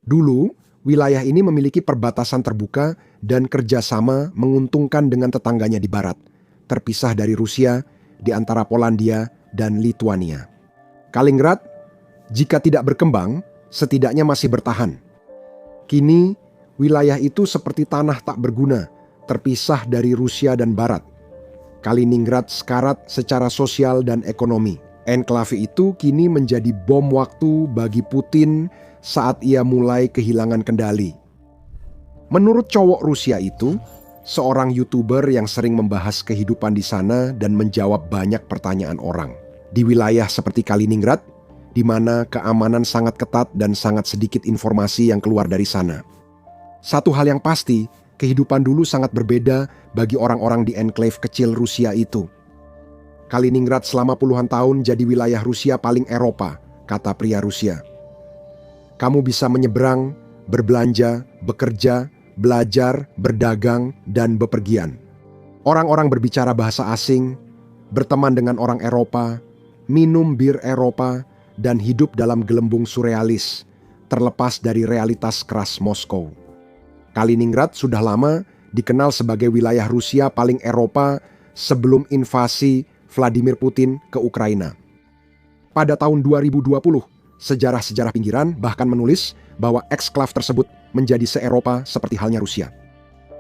Dulu, wilayah ini memiliki perbatasan terbuka dan kerjasama menguntungkan dengan tetangganya di barat, terpisah dari Rusia di antara Polandia dan Lituania. Kaliningrad, jika tidak berkembang, setidaknya masih bertahan. Kini, wilayah itu seperti tanah tak berguna, terpisah dari Rusia dan Barat. Kaliningrad sekarat secara sosial dan ekonomi. Enklave itu kini menjadi bom waktu bagi Putin saat ia mulai kehilangan kendali. Menurut cowok Rusia itu, seorang YouTuber yang sering membahas kehidupan di sana dan menjawab banyak pertanyaan orang. Di wilayah seperti Kaliningrad, di mana keamanan sangat ketat dan sangat sedikit informasi yang keluar dari sana. Satu hal yang pasti, kehidupan dulu sangat berbeda bagi orang-orang di enklave kecil Rusia itu. Kaliningrad selama puluhan tahun jadi wilayah Rusia paling Eropa, kata pria Rusia. Kamu bisa menyeberang, berbelanja, bekerja, belajar, berdagang, dan bepergian. Orang-orang berbicara bahasa asing, berteman dengan orang Eropa, minum bir Eropa, dan hidup dalam gelembung surrealis, terlepas dari realitas keras Moskow. Kaliningrad sudah lama dikenal sebagai wilayah Rusia paling Eropa sebelum invasi Vladimir Putin ke Ukraina. Pada tahun 2020, sejarah-sejarah pinggiran bahkan menulis bahwa eksklave tersebut menjadi se-Eropa seperti halnya Rusia.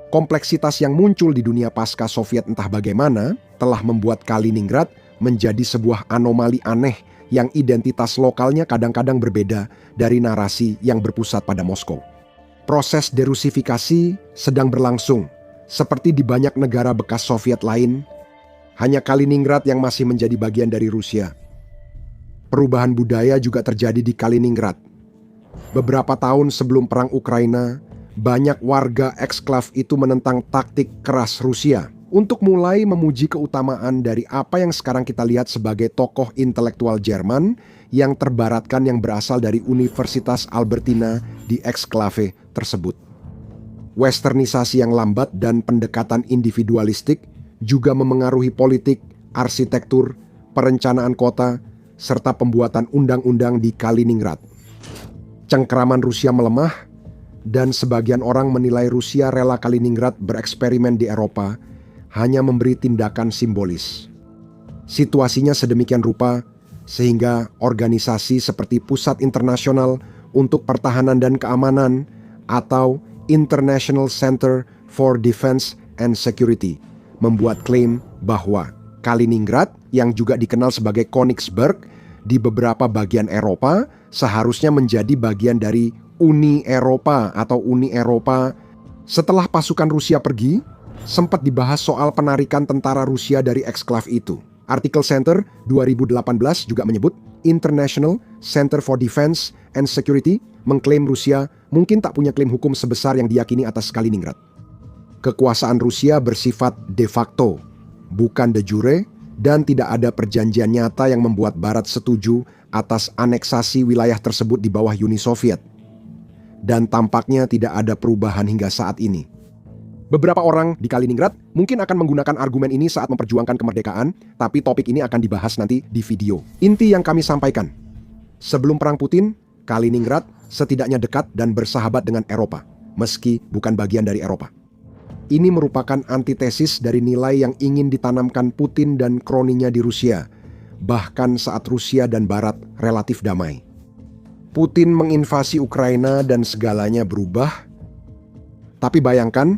Kompleksitas yang muncul di dunia pasca Soviet entah bagaimana telah membuat Kaliningrad menjadi sebuah anomali aneh yang identitas lokalnya kadang-kadang berbeda dari narasi yang berpusat pada Moskow. Proses derusifikasi sedang berlangsung, seperti di banyak negara bekas Soviet lain. Hanya Kaliningrad yang masih menjadi bagian dari Rusia. Perubahan budaya juga terjadi di Kaliningrad. Beberapa tahun sebelum perang Ukraina, banyak warga eksklave itu menentang taktik keras Rusia untuk mulai memuji keutamaan dari apa yang sekarang kita lihat sebagai tokoh intelektual Jerman yang terbaratkan yang berasal dari Universitas Albertina di eksklave tersebut. Westernisasi yang lambat dan pendekatan individualistik juga memengaruhi politik, arsitektur, perencanaan kota, serta pembuatan undang-undang di Kaliningrad. Cengkeraman Rusia melemah, dan sebagian orang menilai Rusia rela Kaliningrad bereksperimen di Eropa hanya memberi tindakan simbolis. Situasinya sedemikian rupa, sehingga organisasi seperti Pusat Internasional untuk Pertahanan dan Keamanan atau International Center for Defense and Security membuat klaim bahwa Kaliningrad yang juga dikenal sebagai Königsberg di beberapa bagian Eropa seharusnya menjadi bagian dari Uni Eropa atau Uni Eropa. Setelah pasukan Rusia pergi, sempat dibahas soal penarikan tentara Rusia dari eksklave itu. Artikel Center 2018 juga menyebut International Center for Defense and Security mengklaim Rusia mungkin tak punya klaim hukum sebesar yang diyakini atas Kaliningrad. Kekuasaan Rusia bersifat de facto, bukan de jure, dan tidak ada perjanjian nyata yang membuat Barat setuju atas aneksasi wilayah tersebut di bawah Uni Soviet. Dan tampaknya tidak ada perubahan hingga saat ini. Beberapa orang di Kaliningrad mungkin akan menggunakan argumen ini saat memperjuangkan kemerdekaan, tapi topik ini akan dibahas nanti di video. Inti yang kami sampaikan, sebelum Perang Putin, Kaliningrad setidaknya dekat dan bersahabat dengan Eropa, meski bukan bagian dari Eropa. Ini merupakan antitesis dari nilai yang ingin ditanamkan Putin dan kroninya di Rusia, bahkan saat Rusia dan Barat relatif damai. Putin menginvasi Ukraina dan segalanya berubah. Tapi bayangkan,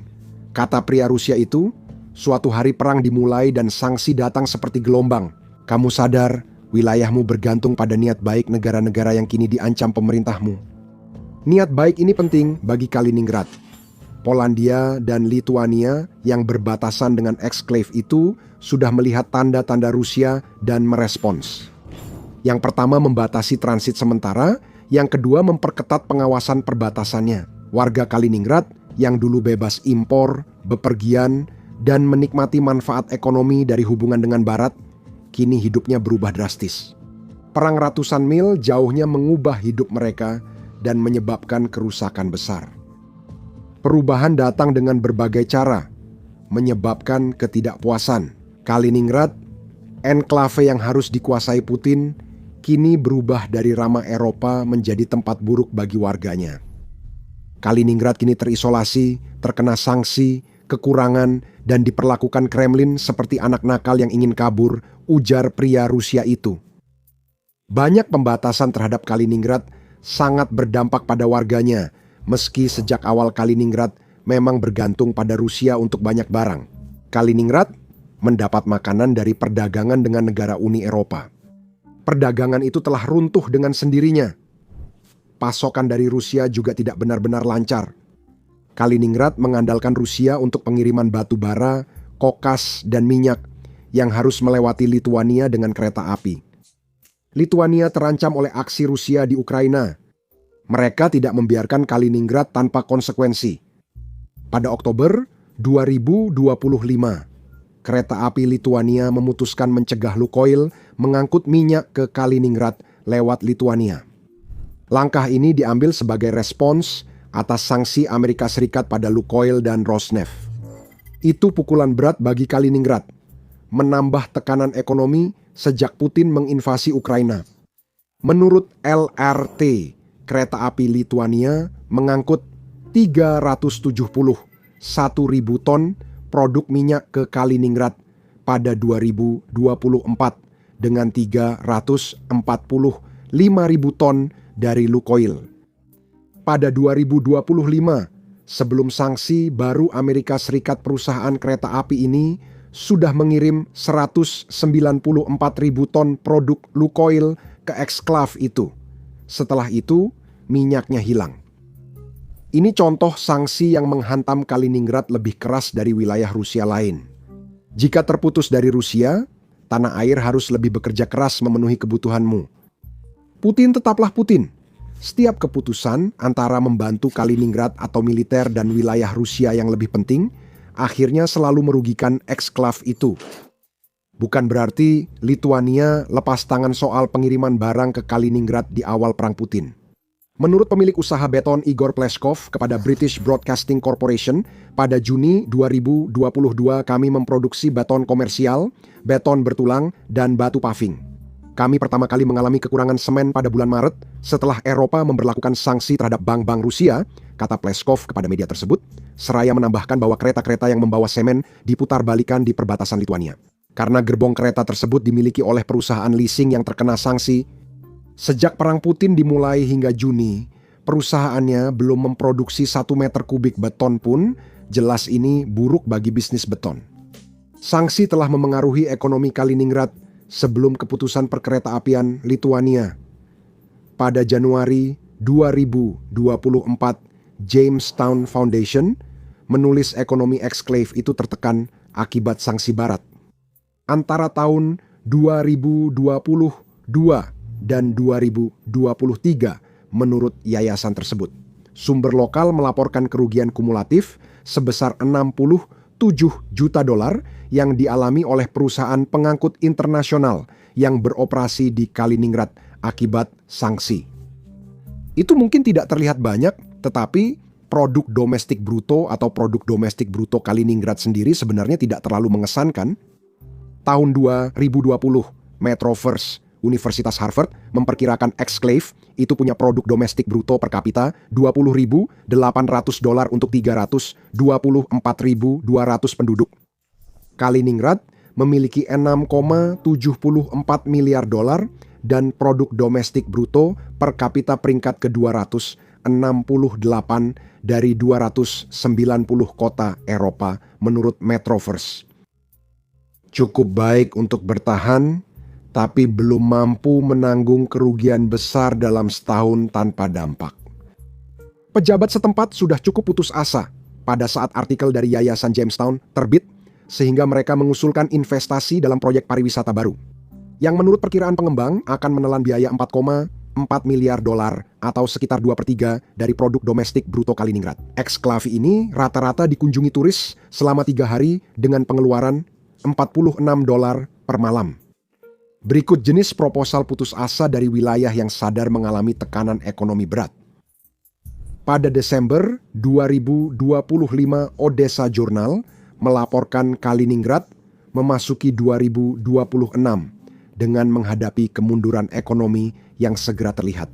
kata pria Rusia itu, suatu hari perang dimulai dan sanksi datang seperti gelombang. Kamu sadar, wilayahmu bergantung pada niat baik negara-negara yang kini diancam pemerintahmu. Niat baik ini penting bagi Kaliningrad. Polandia dan Lituania yang berbatasan dengan eksklave itu sudah melihat tanda-tanda Rusia dan merespons. Yang pertama membatasi transit sementara, yang kedua memperketat pengawasan perbatasannya. Warga Kaliningrad yang dulu bebas impor, bepergian, dan menikmati manfaat ekonomi dari hubungan dengan Barat, kini hidupnya berubah drastis. Perang ratusan mil jauhnya mengubah hidup mereka dan menyebabkan kerusakan besar. Perubahan datang dengan berbagai cara, menyebabkan ketidakpuasan. Kaliningrad, enklave yang harus dikuasai Putin, kini berubah dari ramah Eropa menjadi tempat buruk bagi warganya. Kaliningrad kini terisolasi, terkena sanksi, kekurangan, dan diperlakukan Kremlin seperti anak nakal yang ingin kabur, ujar pria Rusia itu. Banyak pembatasan terhadap Kaliningrad sangat berdampak pada warganya, meski sejak awal Kaliningrad memang bergantung pada Rusia untuk banyak barang. Kaliningrad mendapat makanan dari perdagangan dengan negara Uni Eropa. Perdagangan itu telah runtuh dengan sendirinya. Pasokan dari Rusia juga tidak benar-benar lancar. Kaliningrad mengandalkan Rusia untuk pengiriman batu bara, kokas, dan minyak yang harus melewati Lituania dengan kereta api. Lituania terancam oleh aksi Rusia di Ukraina. Mereka tidak membiarkan Kaliningrad tanpa konsekuensi. Pada Oktober 2025, kereta api Lituania memutuskan mencegah Lukoil mengangkut minyak ke Kaliningrad lewat Lituania. Langkah ini diambil sebagai respons atas sanksi Amerika Serikat pada Lukoil dan Rosneft. Itu pukulan berat bagi Kaliningrad, menambah tekanan ekonomi sejak Putin menginvasi Ukraina. Menurut LRT, kereta api Lituania mengangkut 371.000 ton produk minyak ke Kaliningrad pada 2024 dengan 345.000 ton dari Lukoil. Pada 2025, sebelum sanksi, baru Amerika Serikat perusahaan kereta api ini sudah mengirim 194.000 ton produk Lukoil ke eksklav itu. Setelah itu, minyaknya hilang. Ini contoh sanksi yang menghantam Kaliningrad lebih keras dari wilayah Rusia lain. Jika terputus dari Rusia, tanah air harus lebih bekerja keras memenuhi kebutuhanmu. Putin tetaplah Putin. Setiap keputusan antara membantu Kaliningrad atau militer dan wilayah Rusia yang lebih penting, akhirnya selalu merugikan eksklav itu. Bukan berarti Lituania lepas tangan soal pengiriman barang ke Kaliningrad di awal perang Putin. Menurut pemilik usaha beton Igor Pleskov kepada British Broadcasting Corporation, pada Juni 2022 kami memproduksi beton komersial, beton bertulang, dan batu paving. Kami pertama kali mengalami kekurangan semen pada bulan Maret setelah Eropa memberlakukan sanksi terhadap bank-bank Rusia, kata Pleskov kepada media tersebut, seraya menambahkan bahwa kereta-kereta yang membawa semen diputar-balikan di perbatasan Lituania. Karena gerbong kereta tersebut dimiliki oleh perusahaan leasing yang terkena sanksi, sejak perang Putin dimulai hingga Juni, perusahaannya belum memproduksi 1 meter kubik beton pun. Jelas ini buruk bagi bisnis beton. Sanksi telah memengaruhi ekonomi Kaliningrad sebelum keputusan perkereta-apian Lituania. Pada Januari 2024, Jamestown Foundation menulis ekonomi eksklav itu tertekan akibat sanksi Barat. Antara tahun 2022 dan 2023, menurut yayasan tersebut, sumber lokal melaporkan kerugian kumulatif sebesar 67 juta dolar yang dialami oleh perusahaan pengangkut internasional yang beroperasi di Kaliningrad akibat sanksi. Itu mungkin tidak terlihat banyak, tetapi produk domestik bruto atau produk domestik bruto Kaliningrad sendiri sebenarnya tidak terlalu mengesankan. Tahun 2020, Metroverse Universitas Harvard memperkirakan eksklav itu punya produk domestik bruto per kapita $20.800 untuk 324.200 penduduk. Kaliningrad memiliki 6,74 miliar dolar dan produk domestik bruto per kapita peringkat ke-268 dari 290 kota Eropa menurut Metroverse. Cukup baik untuk bertahan, tapi belum mampu menanggung kerugian besar dalam setahun tanpa dampak. Pejabat setempat sudah cukup putus asa pada saat artikel dari Yayasan Jamestown terbit, sehingga mereka mengusulkan investasi dalam proyek pariwisata baru, yang menurut perkiraan pengembang akan menelan biaya 4,4 miliar dolar atau sekitar 2/3 dari produk domestik bruto Kaliningrad. Eksklav ini rata-rata dikunjungi turis selama 3 hari dengan pengeluaran $46 per malam. Berikut jenis proposal putus asa dari wilayah yang sadar mengalami tekanan ekonomi berat. Pada Desember 2025, Odessa Journal melaporkan Kaliningrad memasuki 2026 dengan menghadapi kemunduran ekonomi yang segera terlihat.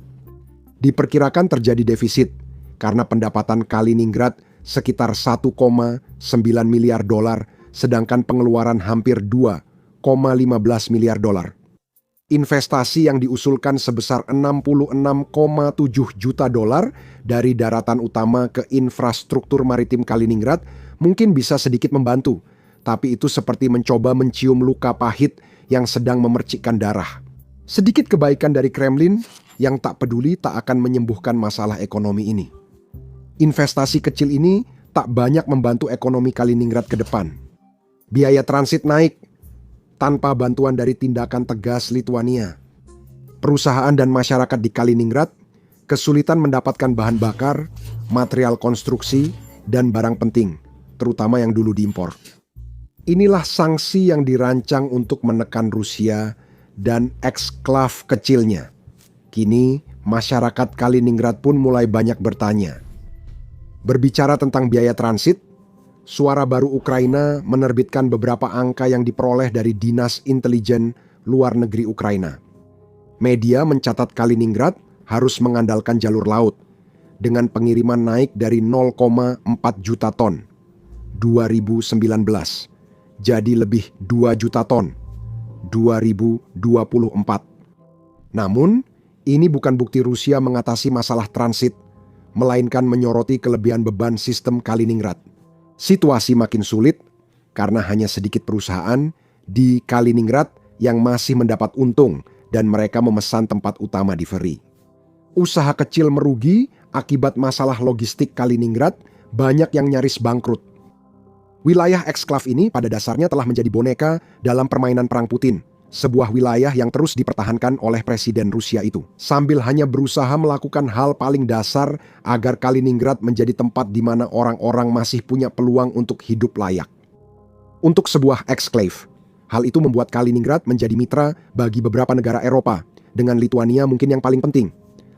Diperkirakan terjadi defisit karena pendapatan Kaliningrad sekitar 1,9 miliar dolar, sedangkan pengeluaran hampir 2,15 miliar dolar. Investasi yang diusulkan sebesar 66,7 juta dolar dari daratan utama ke infrastruktur maritim Kaliningrad mungkin bisa sedikit membantu, tapi itu seperti mencoba mencium luka pahit yang sedang memercikkan darah. Sedikit kebaikan dari Kremlin yang tak peduli tak akan menyembuhkan masalah ekonomi ini. Investasi kecil ini tak banyak membantu ekonomi Kaliningrad ke depan. Biaya transit naik tanpa bantuan dari tindakan tegas Lituania. Perusahaan dan masyarakat di Kaliningrad kesulitan mendapatkan bahan bakar, material konstruksi, dan barang penting, terutama yang dulu diimpor. Inilah sanksi yang dirancang untuk menekan Rusia dan eksklav kecilnya. Kini, masyarakat Kaliningrad pun mulai banyak bertanya. Berbicara tentang biaya transit, Suara Baru Ukraina menerbitkan beberapa angka yang diperoleh dari Dinas Intelijen Luar Negeri Ukraina. Media mencatat Kaliningrad harus mengandalkan jalur laut, dengan pengiriman naik dari 0,4 juta ton 2019, jadi lebih 2 juta ton 2024. Namun, ini bukan bukti Rusia mengatasi masalah transit, melainkan menyoroti kelebihan beban sistem Kaliningrad. Situasi makin sulit karena hanya sedikit perusahaan di Kaliningrad yang masih mendapat untung dan mereka memesan tempat utama di feri. Usaha kecil merugi akibat masalah logistik Kaliningrad, banyak yang nyaris bangkrut. Wilayah eksklav ini pada dasarnya telah menjadi boneka dalam permainan perang Putin, sebuah wilayah yang terus dipertahankan oleh Presiden Rusia itu, sambil hanya berusaha melakukan hal paling dasar agar Kaliningrad menjadi tempat di mana orang-orang masih punya peluang untuk hidup layak. Untuk sebuah eksklav, hal itu membuat Kaliningrad menjadi mitra bagi beberapa negara Eropa, dengan Lituania mungkin yang paling penting.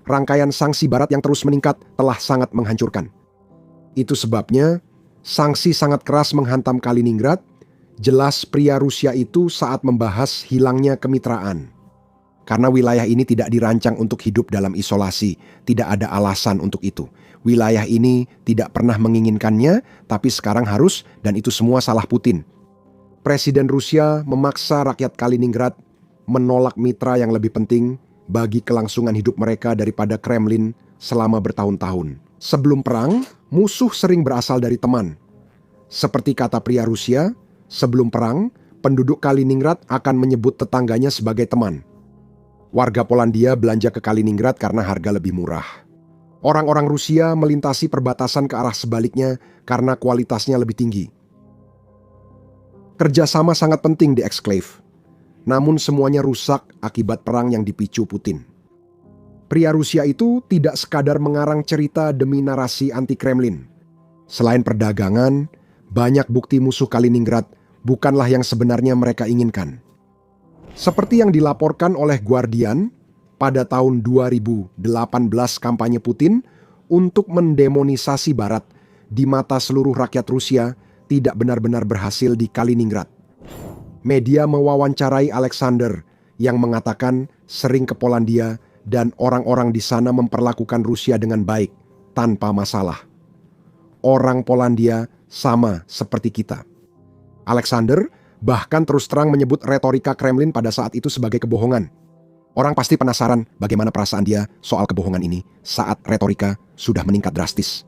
Rangkaian sanksi Barat yang terus meningkat telah sangat menghancurkan. Itu sebabnya sanksi sangat keras menghantam Kaliningrad. Jelas pria Rusia itu saat membahas hilangnya kemitraan. Karena wilayah ini tidak dirancang untuk hidup dalam isolasi, tidak ada alasan untuk itu. Wilayah ini tidak pernah menginginkannya, tapi sekarang harus, dan itu semua salah Putin. Presiden Rusia memaksa rakyat Kaliningrad menolak mitra yang lebih penting bagi kelangsungan hidup mereka daripada Kremlin selama bertahun-tahun. Sebelum perang, musuh sering berasal dari teman. Seperti kata pria Rusia, sebelum perang, penduduk Kaliningrad akan menyebut tetangganya sebagai teman. Warga Polandia belanja ke Kaliningrad karena harga lebih murah. Orang-orang Rusia melintasi perbatasan ke arah sebaliknya karena kualitasnya lebih tinggi. Kerjasama sangat penting di eksklav. Namun semuanya rusak akibat perang yang dipicu Putin. Pria Rusia itu tidak sekadar mengarang cerita demi narasi anti-Kremlin. Selain perdagangan, banyak bukti musuh Kaliningrad bukanlah yang sebenarnya mereka inginkan. Seperti yang dilaporkan oleh Guardian, pada tahun 2018 kampanye Putin untuk mendemonisasi Barat di mata seluruh rakyat Rusia tidak benar-benar berhasil di Kaliningrad. Media mewawancarai Alexander yang mengatakan sering ke Polandia dan orang-orang di sana memperlakukan Rusia dengan baik, tanpa masalah. Orang Polandia sama seperti kita. Alexander bahkan terus terang menyebut retorika Kremlin pada saat itu sebagai kebohongan. Orang pasti penasaran bagaimana perasaan dia soal kebohongan ini saat retorika sudah meningkat drastis.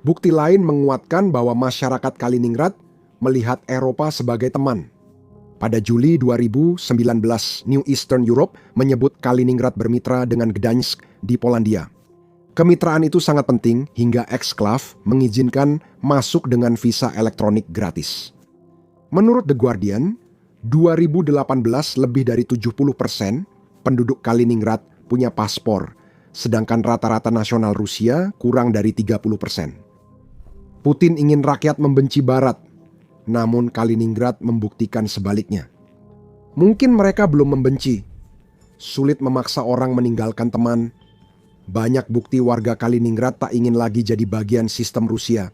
Bukti lain menguatkan bahwa masyarakat Kaliningrad melihat Eropa sebagai teman. Pada Juli 2019, New Eastern Europe menyebut Kaliningrad bermitra dengan Gdansk di Polandia. Kemitraan itu sangat penting hingga eksklav mengizinkan masuk dengan visa elektronik gratis. Menurut The Guardian, 2018 lebih dari 70% penduduk Kaliningrad punya paspor, sedangkan rata-rata nasional Rusia kurang dari 30%. Putin ingin rakyat membenci Barat, namun Kaliningrad membuktikan sebaliknya. Mungkin mereka belum membenci, sulit memaksa orang meninggalkan teman. Banyak bukti warga Kaliningrad tak ingin lagi jadi bagian sistem Rusia.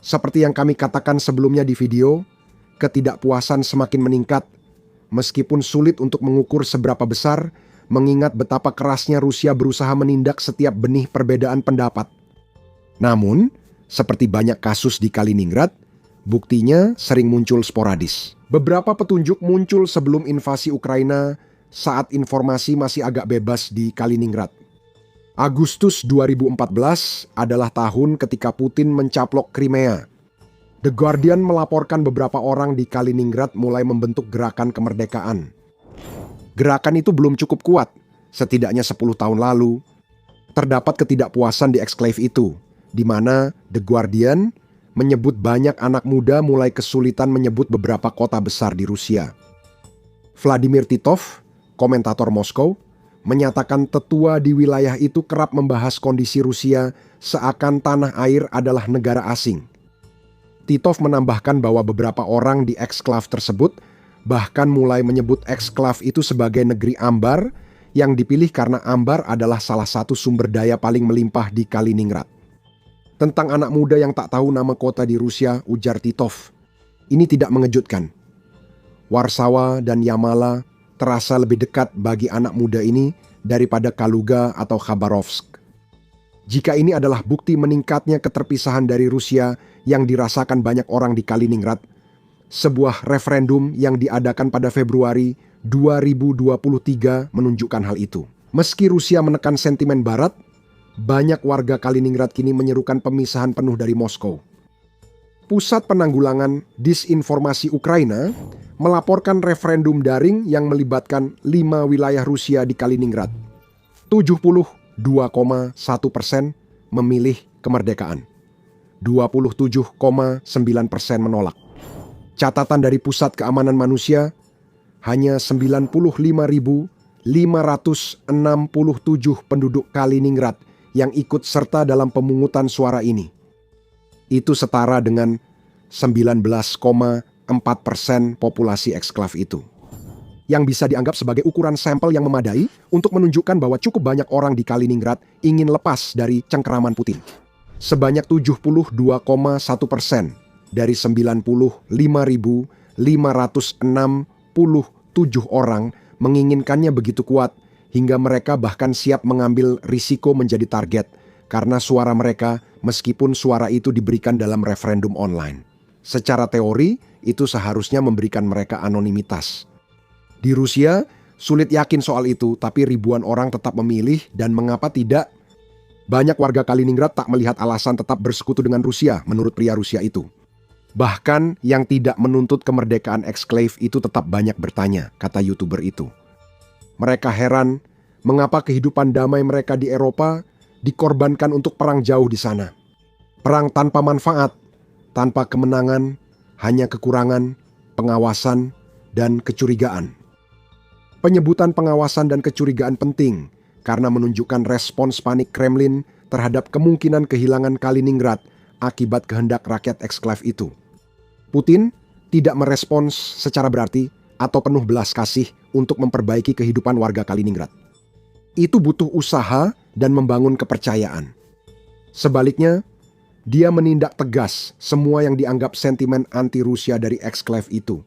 Seperti yang kami katakan sebelumnya di video, ketidakpuasan semakin meningkat, meskipun sulit untuk mengukur seberapa besar, mengingat betapa kerasnya Rusia berusaha menindak setiap benih perbedaan pendapat. Namun, seperti banyak kasus di Kaliningrad, buktinya sering muncul sporadis. Beberapa petunjuk muncul sebelum invasi Ukraina saat informasi masih agak bebas di Kaliningrad. Agustus 2014 adalah tahun ketika Putin mencaplok Crimea. The Guardian melaporkan beberapa orang di Kaliningrad mulai membentuk gerakan kemerdekaan. Gerakan itu belum cukup kuat, setidaknya 10 tahun lalu. Terdapat ketidakpuasan di eksklave itu, di mana The Guardian menyebut banyak anak muda mulai kesulitan menyebut beberapa kota besar di Rusia. Vladimir Titov, komentator Moskow, menyatakan tetua di wilayah itu kerap membahas kondisi Rusia seakan tanah air adalah negara asing. Titov menambahkan bahwa beberapa orang di eksklave tersebut bahkan mulai menyebut eksklave itu sebagai negeri ambar yang dipilih karena ambar adalah salah satu sumber daya paling melimpah di Kaliningrad. Tentang anak muda yang tak tahu nama kota di Rusia, ujar Titov, ini tidak mengejutkan. Warsawa dan Yamala terasa lebih dekat bagi anak muda ini daripada Kaluga atau Khabarovsk. Jika ini adalah bukti meningkatnya keterpisahan dari Rusia yang dirasakan banyak orang di Kaliningrad, sebuah referendum yang diadakan pada Februari 2023 menunjukkan hal itu. Meski Rusia menekan sentimen Barat, banyak warga Kaliningrad kini menyerukan pemisahan penuh dari Moskow. Pusat Penanggulangan Disinformasi Ukraina melaporkan referendum daring yang melibatkan 5 wilayah Rusia di Kaliningrad. 72,1% memilih kemerdekaan. 27,9% menolak. Catatan dari Pusat Keamanan Manusia, hanya 95.567 penduduk Kaliningrad yang ikut serta dalam pemungutan suara ini. Itu setara dengan 19,4% populasi eksklave itu. Yang bisa dianggap sebagai ukuran sampel yang memadai untuk menunjukkan bahwa cukup banyak orang di Kaliningrad ingin lepas dari cengkeraman Putin. Sebanyak 72,1% dari 95.567 orang menginginkannya begitu kuat hingga mereka bahkan siap mengambil risiko menjadi target karena suara mereka meskipun suara itu diberikan dalam referendum online. Secara teori, itu seharusnya memberikan mereka anonimitas. Di Rusia, sulit yakin soal itu, tapi ribuan orang tetap memilih dan mengapa tidak? Banyak warga Kaliningrad tak melihat alasan tetap bersekutu dengan Rusia, menurut pria Rusia itu. Bahkan yang tidak menuntut kemerdekaan eksklave itu tetap banyak bertanya, kata YouTuber itu. Mereka heran mengapa kehidupan damai mereka di Eropa dikorbankan untuk perang jauh di sana. Perang tanpa manfaat, tanpa kemenangan, hanya kekurangan, pengawasan, dan kecurigaan. Penyebutan pengawasan dan kecurigaan penting karena menunjukkan respons panik Kremlin terhadap kemungkinan kehilangan Kaliningrad akibat kehendak rakyat eksklave itu. Putin tidak merespons secara berarti atau penuh belas kasih untuk memperbaiki kehidupan warga Kaliningrad. Itu butuh usaha dan membangun kepercayaan. Sebaliknya, dia menindak tegas semua yang dianggap sentimen anti-Rusia dari eksklave itu.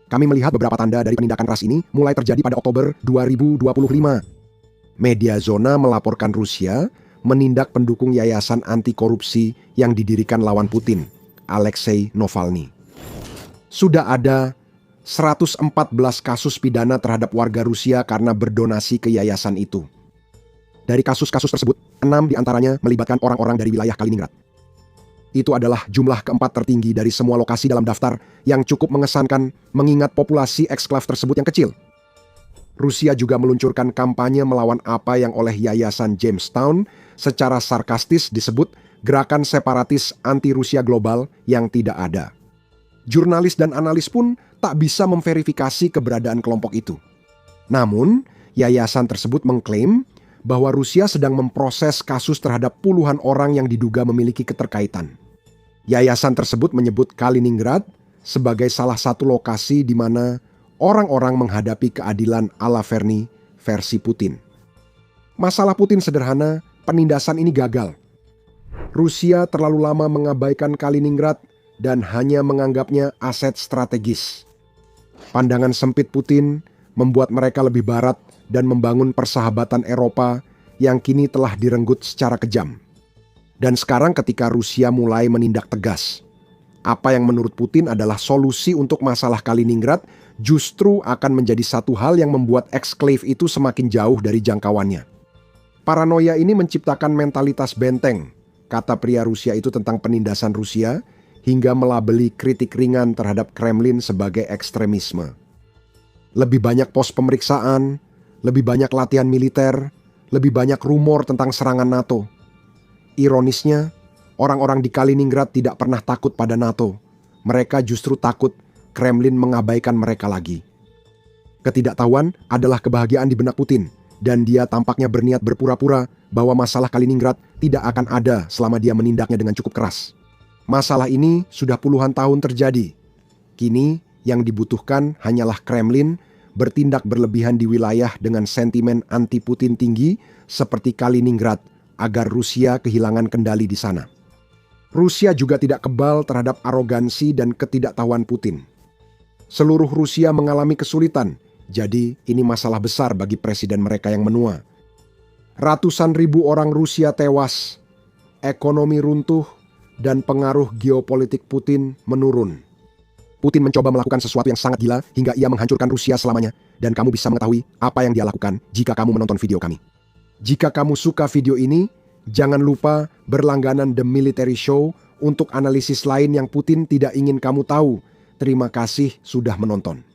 Kami melihat beberapa tanda dari penindakan ras ini mulai terjadi pada Oktober 2025. Media Zona melaporkan Rusia menindak pendukung yayasan anti korupsi yang didirikan lawan Putin, Alexei Navalny. Sudah ada 114 kasus pidana terhadap warga Rusia karena berdonasi ke yayasan itu. Dari kasus-kasus tersebut, 6 diantaranya melibatkan orang-orang dari wilayah Kaliningrad. Itu adalah jumlah keempat tertinggi dari semua lokasi dalam daftar yang cukup mengesankan mengingat populasi eksklave tersebut yang kecil. Rusia juga meluncurkan kampanye melawan apa yang oleh Yayasan Jamestown secara sarkastis disebut gerakan separatis anti-Rusia global yang tidak ada. Jurnalis dan analis pun tak bisa memverifikasi keberadaan kelompok itu. Namun, yayasan tersebut mengklaim bahwa Rusia sedang memproses kasus terhadap puluhan orang yang diduga memiliki keterkaitan. Yayasan tersebut menyebut Kaliningrad sebagai salah satu lokasi di mana orang-orang menghadapi keadilan ala versi Putin. Masalah Putin sederhana, penindasan ini gagal. Rusia terlalu lama mengabaikan Kaliningrad dan hanya menganggapnya aset strategis. Pandangan sempit Putin membuat mereka lebih barat dan membangun persahabatan Eropa yang kini telah direnggut secara kejam. Dan sekarang ketika Rusia mulai menindak tegas, apa yang menurut Putin adalah solusi untuk masalah Kaliningrad justru akan menjadi satu hal yang membuat eksklave itu semakin jauh dari jangkauannya. Paranoia ini menciptakan mentalitas benteng, kata pria Rusia itu tentang penindasan Rusia, hingga melabeli kritik ringan terhadap Kremlin sebagai ekstremisme. Lebih banyak pos pemeriksaan, lebih banyak latihan militer, lebih banyak rumor tentang serangan NATO. Ironisnya, orang-orang di Kaliningrad tidak pernah takut pada NATO. Mereka justru takut Kremlin mengabaikan mereka lagi. Ketidaktahuan adalah kebahagiaan di benak Putin, dan dia tampaknya berniat berpura-pura bahwa masalah Kaliningrad tidak akan ada selama dia menindaknya dengan cukup keras. Masalah ini sudah puluhan tahun terjadi. Kini yang dibutuhkan hanyalah Kremlin bertindak berlebihan di wilayah dengan sentimen anti-Putin tinggi seperti Kaliningrad agar Rusia kehilangan kendali di sana. Rusia juga tidak kebal terhadap arogansi dan ketidaktahuan Putin. Seluruh Rusia mengalami kesulitan, jadi ini masalah besar bagi presiden mereka yang menua. Ratusan ribu orang Rusia tewas, ekonomi runtuh, dan pengaruh geopolitik Putin menurun. Putin mencoba melakukan sesuatu yang sangat gila hingga ia menghancurkan Rusia selamanya, dan kamu bisa mengetahui apa yang dia lakukan jika kamu menonton video kami. Jika kamu suka video ini, jangan lupa berlangganan The Military Show untuk analisis lain yang Putin tidak ingin kamu tahu. Terima kasih sudah menonton.